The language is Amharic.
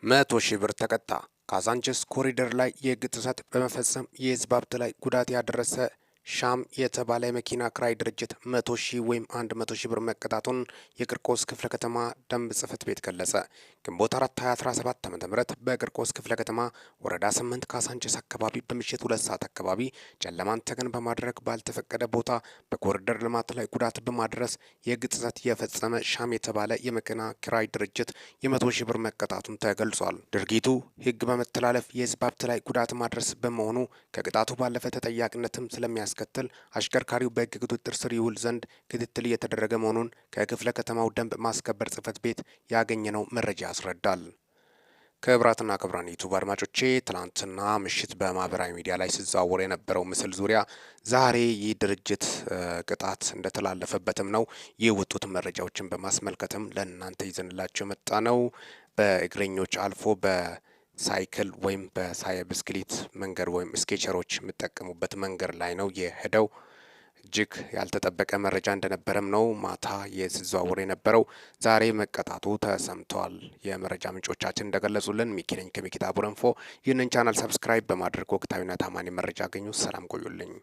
100,000 ብር ተቀጣ። ካዛንችስ ኮሪደር ላይ የሕግ ጥሰት በመፈጸም የህዝብ ሀብት ላይ ጉዳት ያደረሰ ሻም የተባለ የመኪና ክራይ ድርጅት 100,000 ወይም 100,000 ብር መቀጣቱን የቂርቆስ ክፍለ ከተማ ደንብ ጽሕፈት ቤት ገለጸ። ግንቦት 4 2017 ዓ.ም በቂርቆስ ክፍለ ከተማ ወረዳ 8 ካዛንችስ አካባቢ በምሽት 2 ሰዓት አካባቢ ጨለማን ተገን በማድረግ ባልተፈቀደ ቦታ በኮሪደር ልማት ላይ ጉዳት በማድረስ የሕግ ጥሰት የፈጸመ ሻም የተባለ የመኪና ክራይ ድርጅት የ100,000 ብር መቀጣቱን ተገልጿል። ድርጊቱ ሕግ በመተላለፍ የህዝብ ሀብት ላይ ጉዳት ማድረስ በመሆኑ ከቅጣቱ ባለፈ ተጠያቂነትም ስለሚያስከትል አሽከርካሪው በሕግ ቁጥጥር ስር ይውል ዘንድ ክትትል እየተደረገ መሆኑን ከክፍለ ከተማው ደንብ ማስከበር ጽሕፈት ቤት ያገኘነው መረጃ ያስረዳል። ክቡራትና ክቡራን ዩቱብ አድማጮቼ ትላንትና ምሽት በማህበራዊ ሚዲያ ላይ ሲዘዋወር የነበረው ምስል ዙሪያ ዛሬ ይህ ድርጅት ቅጣት እንደተላለፈበትም ነው የወጡት መረጃዎችን በማስመልከትም ለእናንተ ይዘንላቸው የመጣ ነው። በእግረኞች አልፎ ሳይክል ወይም ብስክሌት መንገድ ወይም ስኬቸሮች የሚጠቀሙበት መንገድ ላይ ነው የሄደው። እጅግ ያልተጠበቀ መረጃ እንደነበረም ነው ማታ ሲዘዋወር የነበረው። ዛሬ መቀጣቱ ተሰምቷል። የመረጃ ምንጮቻችን እንደገለጹልን ሚኪ ነኝ ከሚኪታ ቡረንፎ። ይህንን ቻናል ሰብስክራይብ በማድረግ ወቅታዊና ታማኒ መረጃ አገኙ። ሰላም ቆዩልኝ።